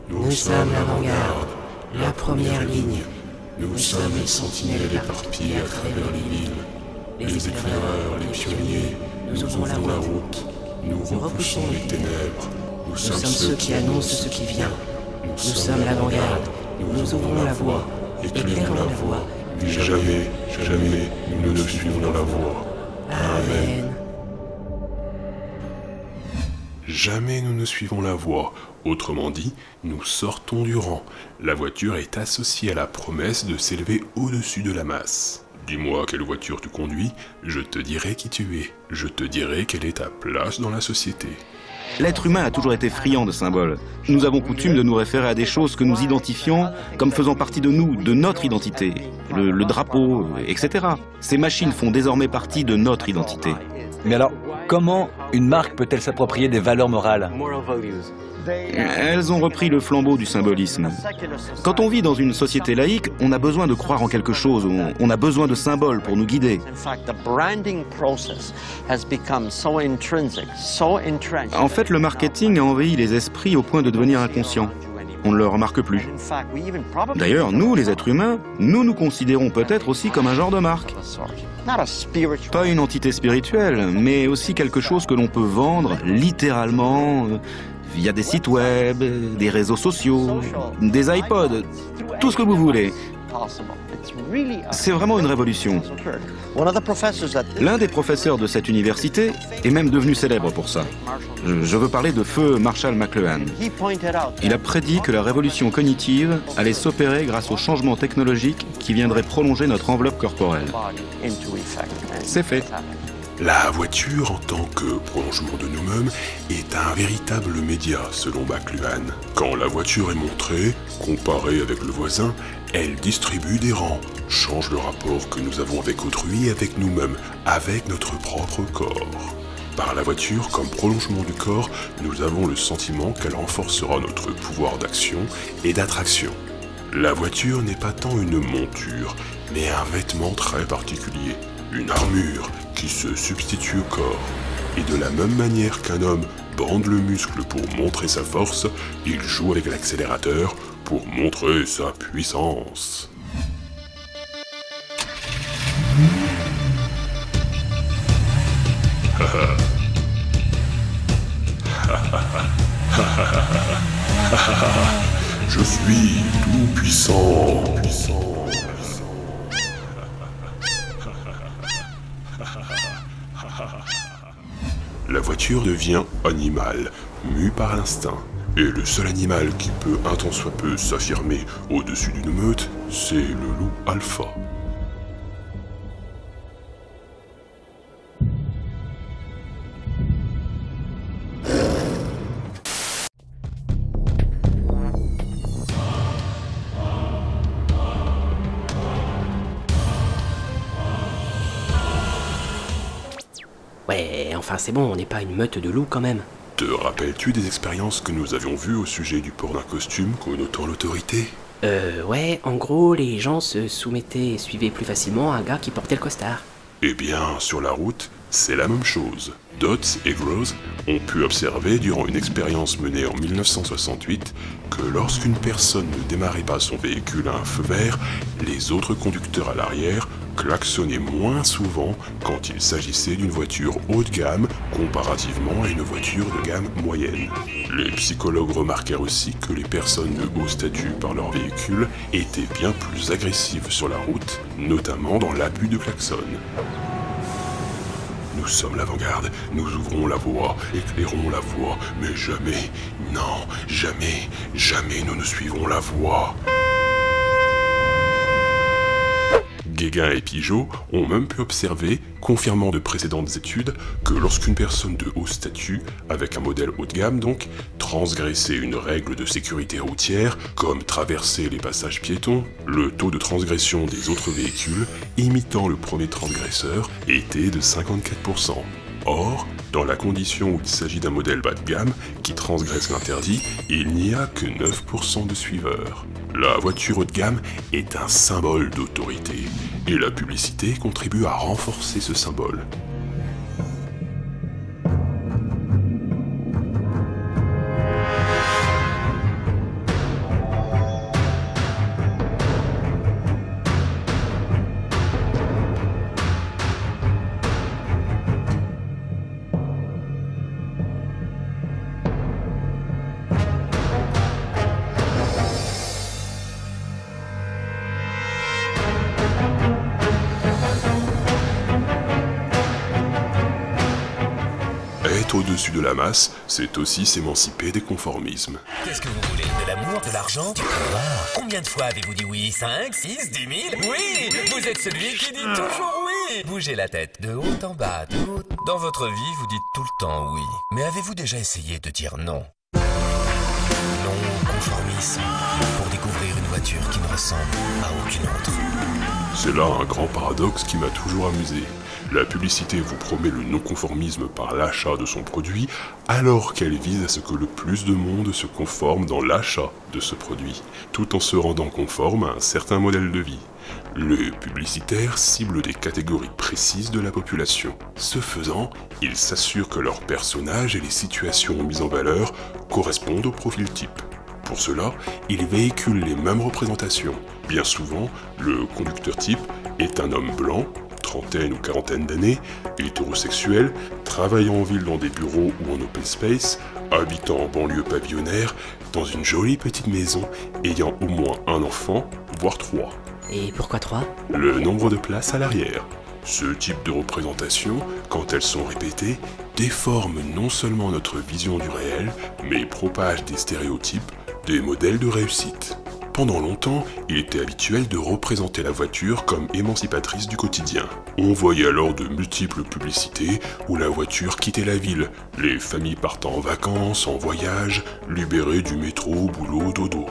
Nous sommes l'avant-garde, la première ligne. Nous sommes les sentinelles éparpillées à travers les villes, les éclaireurs, les pionniers. Nous ouvrons la route, nous repoussons les ténèbres. Nous sommes ceux qui annoncent ce qui vient. Nous sommes l'avant-garde, nous ouvrons la voie, éclairons la voie. Mais jamais, jamais, nous ne suivons la voie. Amen. Jamais nous ne suivons la voie. Autrement dit, nous sortons du rang. La voiture est associée à la promesse de s'élever au-dessus de la masse. Dis-moi quelle voiture tu conduis, je te dirai qui tu es. Je te dirai quelle est ta place dans la société. L'être humain a toujours été friand de symboles. Nous avons coutume de nous référer à des choses que nous identifions comme faisant partie de nous, de notre identité. Le drapeau, etc. Ces machines font désormais partie de notre identité. Mais alors, comment une marque peut-elle s'approprier des valeurs morales ? Elles ont repris le flambeau du symbolisme. Quand on vit dans une société laïque, on a besoin de croire en quelque chose, on a besoin de symboles pour nous guider. En fait, le marketing a envahi les esprits au point de devenir inconscient. On ne le remarque plus. D'ailleurs, nous, les êtres humains, nous considérons peut-être aussi comme un genre de marque. Pas une entité spirituelle, mais aussi quelque chose que l'on peut vendre littéralement via des sites web, des réseaux sociaux, des iPods, tout ce que vous voulez. C'est vraiment une révolution. L'un des professeurs de cette université est même devenu célèbre pour ça. Je veux parler de feu Marshall McLuhan. Il a prédit que la révolution cognitive allait s'opérer grâce aux changements technologiques qui viendraient prolonger notre enveloppe corporelle. C'est fait. La voiture, en tant que prolongement de nous-mêmes, est un véritable média, selon McLuhan. Quand la voiture est montrée, comparée avec le voisin, elle distribue des rangs, change le rapport que nous avons avec autrui et avec nous-mêmes, avec notre propre corps. Par la voiture, comme prolongement du corps, nous avons le sentiment qu'elle renforcera notre pouvoir d'action et d'attraction. La voiture n'est pas tant une monture, mais un vêtement très particulier, une armure qui se substitue au corps. Et de la même manière qu'un homme bande le muscle pour montrer sa force, il joue avec l'accélérateur pour montrer sa puissance. Je suis tout puissant. La voiture devient animal, mue par l'instinct. Et le seul animal qui peut un tant soit peu s'affirmer au-dessus d'une meute, c'est le loup alpha. Ouais, enfin c'est bon, on n'est pas une meute de loups quand même. Te rappelles-tu des expériences que nous avions vues au sujet du port d'un costume connotant l'autorité? Ouais, en gros, les gens se soumettaient et suivaient plus facilement un gars qui portait le costard. Eh bien, sur la route, c'est la même chose. Dodds et Gross ont pu observer durant une expérience menée en 1968 que lorsqu'une personne ne démarrait pas son véhicule à un feu vert, les autres conducteurs à l'arrière klaxonnaient moins souvent quand il s'agissait d'une voiture haut de gamme comparativement à une voiture de gamme moyenne. Les psychologues remarquèrent aussi que les personnes de haut statut par leur véhicule étaient bien plus agressives sur la route, notamment dans l'abus de klaxon. Nous sommes l'avant-garde, nous ouvrons la voie, éclairons la voie, mais jamais, non, jamais, jamais nous ne suivrons la voie. Guéguin et Pigeot ont même pu observer, confirmant de précédentes études, que lorsqu'une personne de haut statut, avec un modèle haut de gamme donc, transgressait une règle de sécurité routière, comme traverser les passages piétons, le taux de transgression des autres véhicules, imitant le premier transgresseur, était de 54%. Or, dans la condition où il s'agit d'un modèle bas de gamme qui transgresse l'interdit, il n'y a que 9% de suiveurs. La voiture haut de gamme est un symbole d'autorité, et la publicité contribue à renforcer ce symbole. Être au-dessus de la masse, c'est aussi s'émanciper des conformismes. Qu'est-ce que vous voulez? De l'amour? De l'argent? Du pouvoir? Combien de fois avez-vous dit oui? 5, 6, 10 000? Oui! Vous êtes celui qui dit toujours oui! Bougez la tête de haut en bas, de haut. Dans votre vie, vous dites tout le temps oui. Mais avez-vous déjà essayé de dire non? Non-conformisme. Pour découvrir une voiture qui ne ressemble à aucune autre. C'est là un grand paradoxe qui m'a toujours amusé. La publicité vous promet le non-conformisme par l'achat de son produit, alors qu'elle vise à ce que le plus de monde se conforme dans l'achat de ce produit, tout en se rendant conforme à un certain modèle de vie. Les publicitaires ciblent des catégories précises de la population. Ce faisant, ils s'assurent que leurs personnages et les situations mises en valeur correspondent au profil type. Pour cela, ils véhiculent les mêmes représentations. Bien souvent, le conducteur type est un homme blanc, trentaine ou quarantaine d'années, hétérosexuel, travaillant en ville dans des bureaux ou en open space, habitant en banlieue pavillonnaire, dans une jolie petite maison, ayant au moins un enfant, voire 3. Et pourquoi 3? Le nombre de places à l'arrière. Ce type de représentation, quand elles sont répétées, déforme non seulement notre vision du réel, mais propage des stéréotypes, des modèles de réussite. Pendant longtemps, il était habituel de représenter la voiture comme émancipatrice du quotidien. On voyait alors de multiples publicités où la voiture quittait la ville, les familles partant en vacances, en voyage, libérées du métro, boulot, dodo.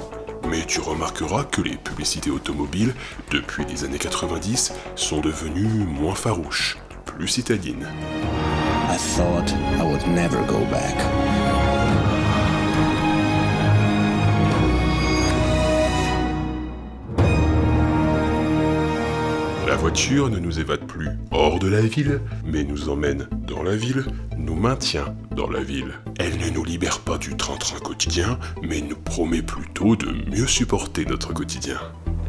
Mais tu remarqueras que les publicités automobiles, depuis les années 90, sont devenues moins farouches, plus citadines. I thought I would never go back. La voiture ne nous évade plus hors de la ville, mais nous emmène dans la ville, nous maintient dans la ville. Elle ne nous libère pas du train-train quotidien, mais nous promet plutôt de mieux supporter notre quotidien.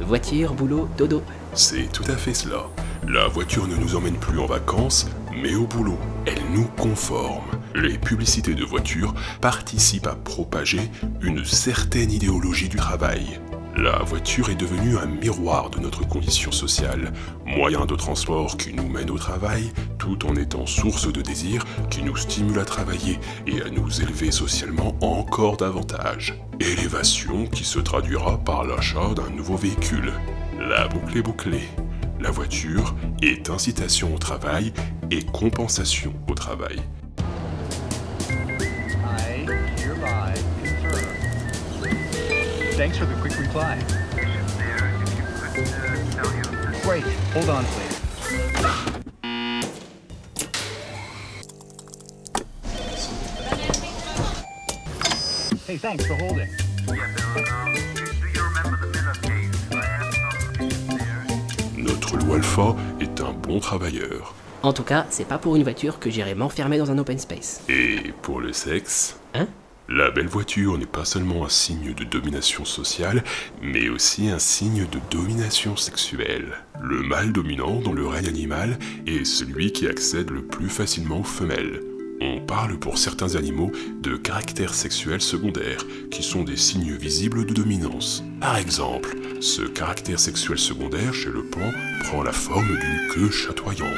Voiture, boulot, dodo. C'est tout à fait cela. La voiture ne nous emmène plus en vacances, mais au boulot. Elle nous conforme. Les publicités de voitures participent à propager une certaine idéologie du travail. La voiture est devenue un miroir de notre condition sociale, moyen de transport qui nous mène au travail, tout en étant source de désir qui nous stimule à travailler et à nous élever socialement encore davantage. Élévation qui se traduira par l'achat d'un nouveau véhicule. La boucle est bouclée. La voiture est incitation au travail et compensation au travail. Thanks for the quick reply. Wait, hold on, please. Hey, thanks for holding. Notre loup alpha est un bon travailleur. En tout cas, c'est pas pour une voiture que j'irai m'enfermer dans un open space. Et pour le sexe? Hein? La belle voiture n'est pas seulement un signe de domination sociale, mais aussi un signe de domination sexuelle. Le mâle dominant dans le règne animal est celui qui accède le plus facilement aux femelles. On parle pour certains animaux de caractères sexuels secondaires, qui sont des signes visibles de dominance. Par exemple, ce caractère sexuel secondaire chez le pan prend la forme d'une queue chatoyante.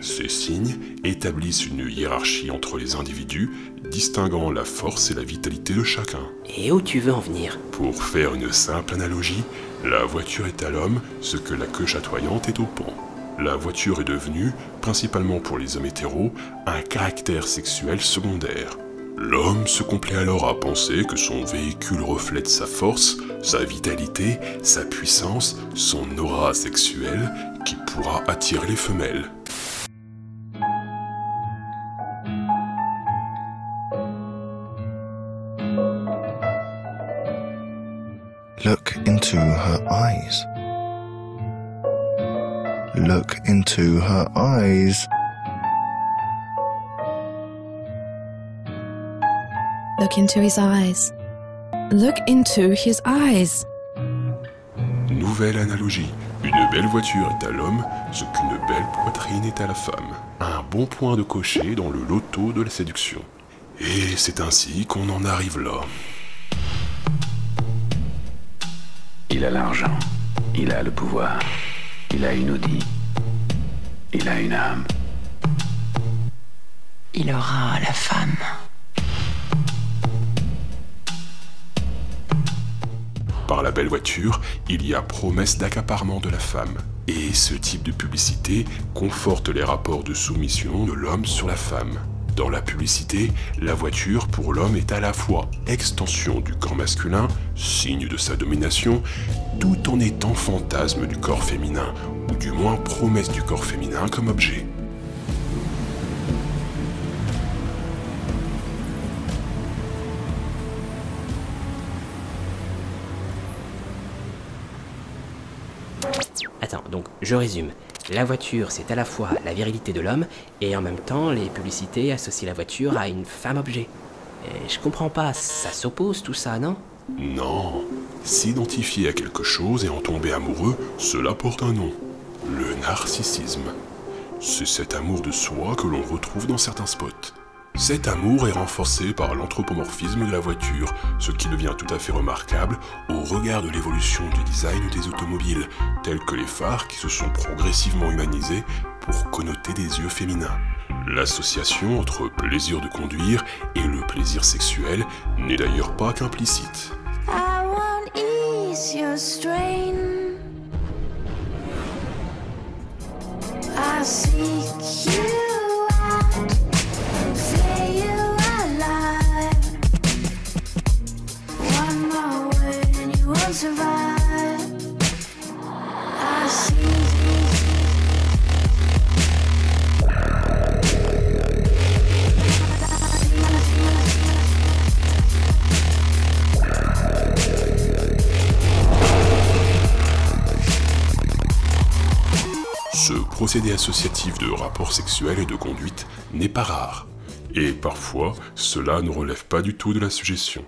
Ces signes établissent une hiérarchie entre les individus, distinguant la force et la vitalité de chacun. Et où tu veux en venir? Pour faire une simple analogie, la voiture est à l'homme ce que la queue chatoyante est au pan. La voiture est devenue, principalement pour les hommes hétéros, un caractère sexuel secondaire. L'homme se complaît alors à penser que son véhicule reflète sa force, sa vitalité, sa puissance, son aura sexuelle qui pourra attirer les femelles. Look into her eyes. Look into her eyes. Look into his eyes. Look into his eyes. Nouvelle analogie. Une belle voiture est à l'homme ce qu'une belle poitrine est à la femme. Un bon point de cocher dans le loto de la séduction. Et c'est ainsi qu'on en arrive là. Il a l'argent, il a le pouvoir, il a une Audi, il a une âme. Il aura la femme. Par la belle voiture, il y a promesse d'accaparement de la femme. Et ce type de publicité conforte les rapports de soumission de l'homme sur la femme. Dans la publicité, la voiture pour l'homme est à la fois extension du corps masculin, signe de sa domination, tout en étant fantasme du corps féminin, ou du moins promesse du corps féminin comme objet. Attends, donc je résume. La voiture, c'est à la fois la virilité de l'homme, et en même temps, les publicités associent la voiture à une femme-objet. Et je comprends pas, ça s'oppose tout ça, non? Non. S'identifier à quelque chose et en tomber amoureux, cela porte un nom. Le narcissisme. C'est cet amour de soi que l'on retrouve dans certains spots. Cet amour est renforcé par l'anthropomorphisme de la voiture, ce qui devient tout à fait remarquable au regard de l'évolution du design des automobiles, tels que les phares qui se sont progressivement humanisés pour connoter des yeux féminins. L'association entre plaisir de conduire et le plaisir sexuel n'est d'ailleurs pas qu'implicite. I want ease ease your strain. I seek you out, flay you alive. One more word and you won't survive. I see. Ce procédé associatif de rapports sexuels et de conduite n'est pas rare, et parfois cela ne relève pas du tout de la suggestion.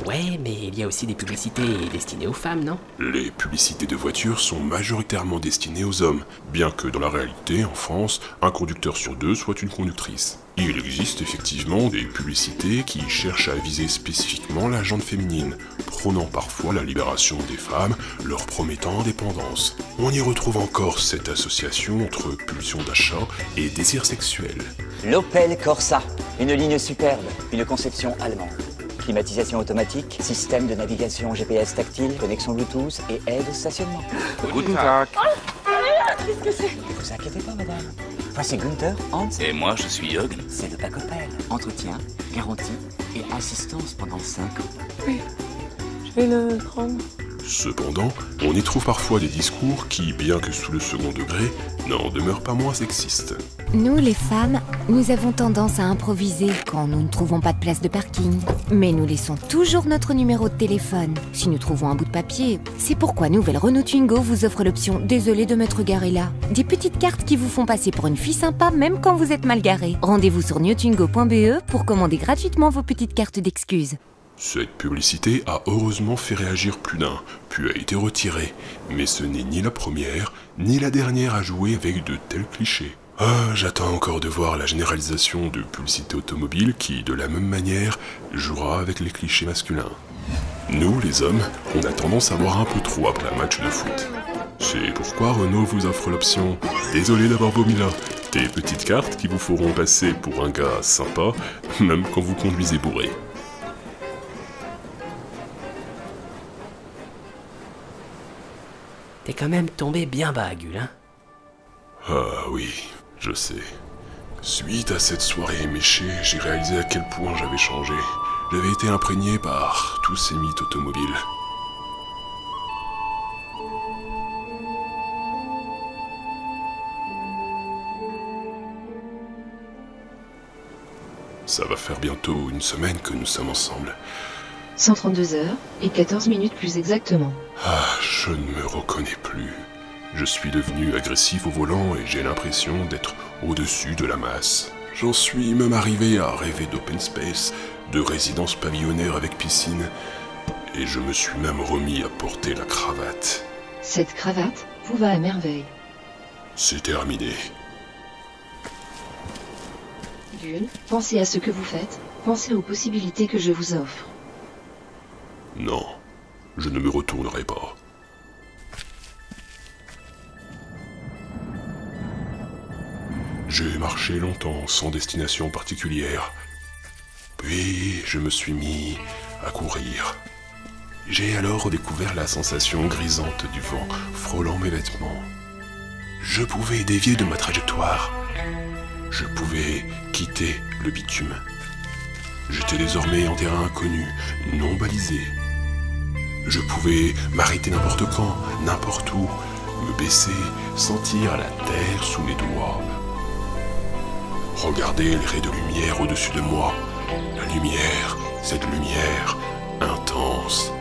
Ouais, mais il y a aussi des publicités destinées aux femmes, non? Les publicités de voitures sont majoritairement destinées aux hommes, bien que dans la réalité, en France, un conducteur sur deux soit une conductrice. Il existe effectivement des publicités qui cherchent à viser spécifiquement la gente féminine, prônant parfois la libération des femmes, leur promettant indépendance. On y retrouve encore cette association entre pulsion d'achat et désir sexuel. L'Opel Corsa, une ligne superbe, une conception allemande. Climatisation automatique, système de navigation GPS tactile, connexion Bluetooth et aide au stationnement. Guten Tag. Qu'est-ce que c'est? Ne vous inquiétez pas, madame. Voici Gunther, Hans. Et moi, je suis Jürgen. C'est le pack Opel. Entretien, garantie et assistance pendant 5 ans. Oui, je vais le prendre. Cependant, on y trouve parfois des discours qui, bien que sous le second degré, n'en demeurent pas moins sexistes. Nous, les femmes, nous avons tendance à improviser quand nous ne trouvons pas de place de parking. Mais nous laissons toujours notre numéro de téléphone. Si nous trouvons un bout de papier, c'est pourquoi Nouvelle Renault Twingo vous offre l'option « Désolé de m'être garé là ». Des petites cartes qui vous font passer pour une fille sympa même quand vous êtes mal garé. Rendez-vous sur newtwingo.be pour commander gratuitement vos petites cartes d'excuses. Cette publicité a heureusement fait réagir plus d'un, puis a été retirée. Mais ce n'est ni la première, ni la dernière à jouer avec de tels clichés. Ah, j'attends encore de voir la généralisation de publicité automobile qui, de la même manière, jouera avec les clichés masculins. Nous, les hommes, on a tendance à boire un peu trop après un match de foot. C'est pourquoi Renault vous offre l'option « Désolé d'avoir vomi là », des petites cartes qui vous feront passer pour un gars sympa, même quand vous conduisez bourré. T'es quand même tombé bien bas, Gull, hein? Ah oui, je sais. Suite à cette soirée éméchée, j'ai réalisé à quel point j'avais changé. J'avais été imprégné par tous ces mythes automobiles. Ça va faire bientôt une semaine que nous sommes ensemble. 132 heures et 14 minutes plus exactement. Ah, je ne me reconnais plus. Je suis devenu agressif au volant et j'ai l'impression d'être au-dessus de la masse. J'en suis même arrivé à rêver d'open space, de résidence pavillonnaire avec piscine, et je me suis même remis à porter la cravate. Cette cravate vous va à merveille. C'est terminé. Gull, pensez à ce que vous faites, pensez aux possibilités que je vous offre. Non, je ne me retournerai pas. J'ai marché longtemps sans destination particulière. Puis je me suis mis à courir. J'ai alors redécouvert la sensation grisante du vent frôlant mes vêtements. Je pouvais dévier de ma trajectoire. Je pouvais quitter le bitume. J'étais désormais en terrain inconnu, non balisé. Je pouvais m'arrêter n'importe quand, n'importe où, me baisser, sentir la terre sous mes doigts. Regarder les raies de lumière au-dessus de moi. La lumière, cette lumière intense.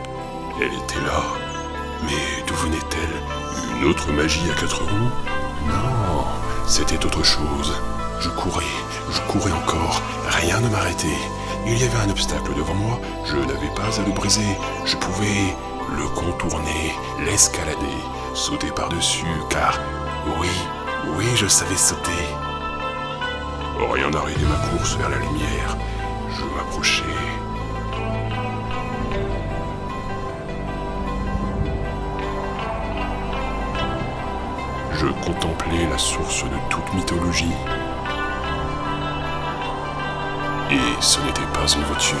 Elle était là. Mais d'où venait-elle? Une autre magie à 4 roues? Non, c'était autre chose. Je courais encore, rien ne m'arrêtait. Il y avait un obstacle devant moi, je n'avais pas à le briser. Je pouvais le contourner, l'escalader, sauter par-dessus, car oui, je savais sauter. Rien n'arrêtait ma course vers la lumière. Je m'approchais. Je contemplais la source de toute mythologie. Et ce n'était pas une voiture.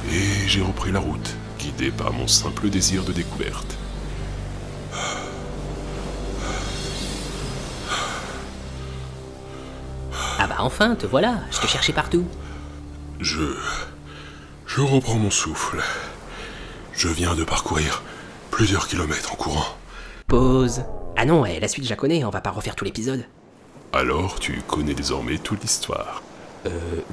Et j'ai repris la route, guidé par mon simple désir de découverte. Ah bah enfin, te voilà, je te cherchais partout. Je reprends mon souffle. Je viens de parcourir plusieurs kilomètres en courant. Pause. Ah non, la suite je la connais, on va pas refaire tout l'épisode. Alors tu connais désormais toute l'histoire.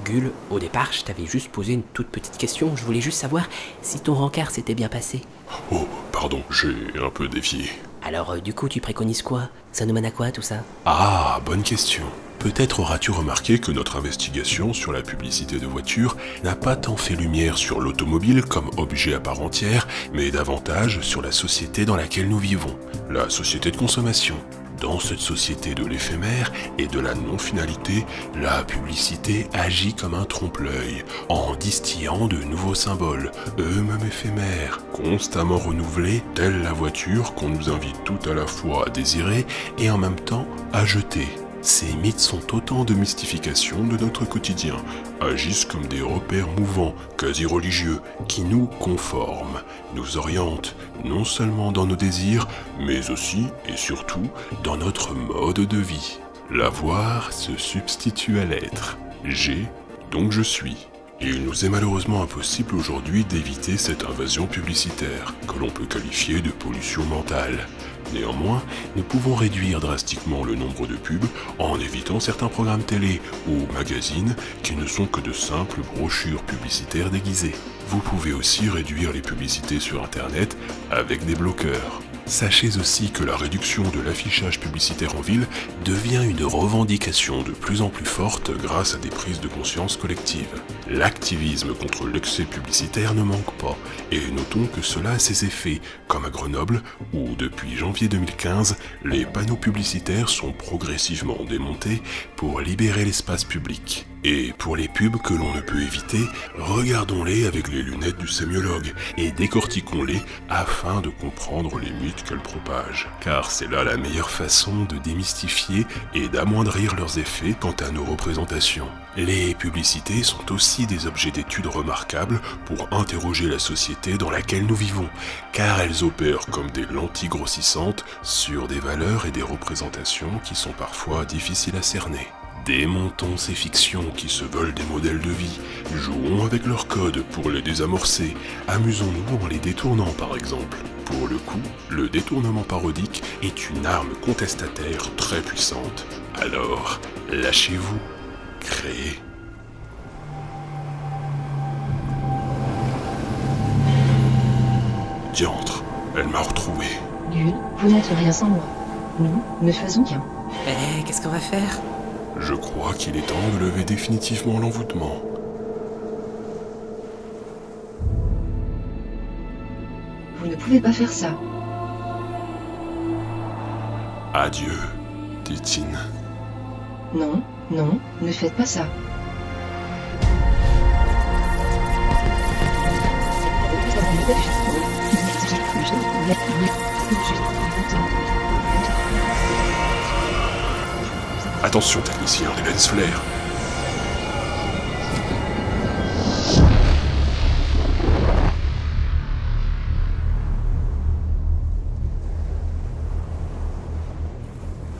Gull, au départ, je t'avais juste posé une toute petite question. Je voulais juste savoir si ton rencard s'était bien passé. Oh, pardon, j'ai un peu défié. Alors, du coup, tu préconises quoi? Ça nous mène à quoi, tout ça? Ah, bonne question. Peut-être auras-tu remarqué que notre investigation sur la publicité de voitures n'a pas tant fait lumière sur l'automobile comme objet à part entière, mais davantage sur la société dans laquelle nous vivons, la société de consommation. Dans cette société de l'éphémère et de la non-finalité, la publicité agit comme un trompe-l'œil, en distillant de nouveaux symboles, eux-mêmes éphémères, constamment renouvelés, telle la voiture qu'on nous invite tout à la fois à désirer et en même temps à jeter. Ces mythes sont autant de mystifications de notre quotidien, agissent comme des repères mouvants, quasi religieux, qui nous conforment, nous orientent, non seulement dans nos désirs, mais aussi et surtout dans notre mode de vie. L'avoir se substitue à l'être. J'ai, donc je suis. Et il nous est malheureusement impossible aujourd'hui d'éviter cette invasion publicitaire, que l'on peut qualifier de pollution mentale. Néanmoins, nous pouvons réduire drastiquement le nombre de pubs en évitant certains programmes télé ou magazines qui ne sont que de simples brochures publicitaires déguisées. Vous pouvez aussi réduire les publicités sur Internet avec des bloqueurs. Sachez aussi que la réduction de l'affichage publicitaire en ville devient une revendication de plus en plus forte grâce à des prises de conscience collectives. L'activisme contre l'excès publicitaire ne manque pas, et notons que cela a ses effets, comme à Grenoble, où depuis janvier 2015, les panneaux publicitaires sont progressivement démontés pour libérer l'espace public. Et pour les pubs que l'on ne peut éviter, regardons-les avec les lunettes du sémiologue et décortiquons-les afin de comprendre les mythes qu'elles propagent. Car c'est là la meilleure façon de démystifier et d'amoindrir leurs effets quant à nos représentations. Les publicités sont aussi des objets d'étude remarquables pour interroger la société dans laquelle nous vivons, car elles opèrent comme des lentilles grossissantes sur des valeurs et des représentations qui sont parfois difficiles à cerner. Démontons ces fictions qui se veulent des modèles de vie, jouons avec leurs codes pour les désamorcer, amusons-nous en les détournant par exemple. Pour le coup, le détournement parodique est une arme contestataire très puissante. Alors, lâchez-vous, créez. Diantre, elle m'a retrouvé. Gull, vous n'êtes rien sans moi. Nous ne faisons qu'un. Qu'est-ce qu'on va faire? Je crois qu'il est temps de lever définitivement l'envoûtement. Vous ne pouvez pas faire ça. Adieu, Titine. Non, non, ne faites pas ça. Attention, technicien, des lens flares.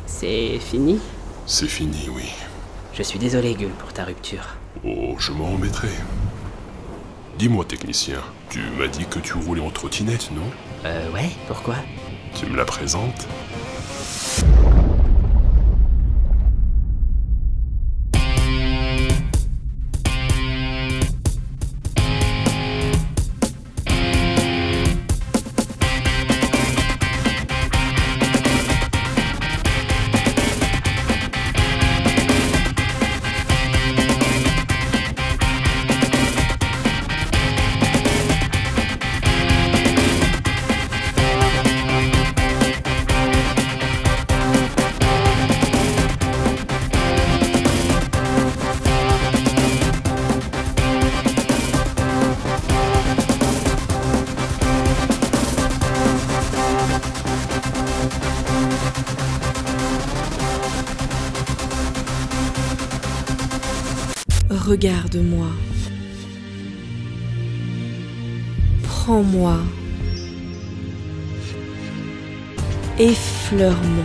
C'est fini? C'est fini, oui. Je suis désolé, Gull, pour ta rupture. Oh, je m'en remettrai. Dis-moi, technicien, tu m'as dit que tu roulais en trottinette, non? Ouais, pourquoi? Tu me la présentes? Regarde-moi. Prends-moi. Effleure-moi.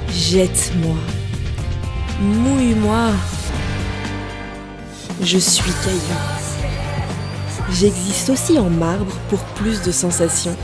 Jette-moi. Mouille-moi. Je suis caillou. J'existe aussi en marbre pour plus de sensations.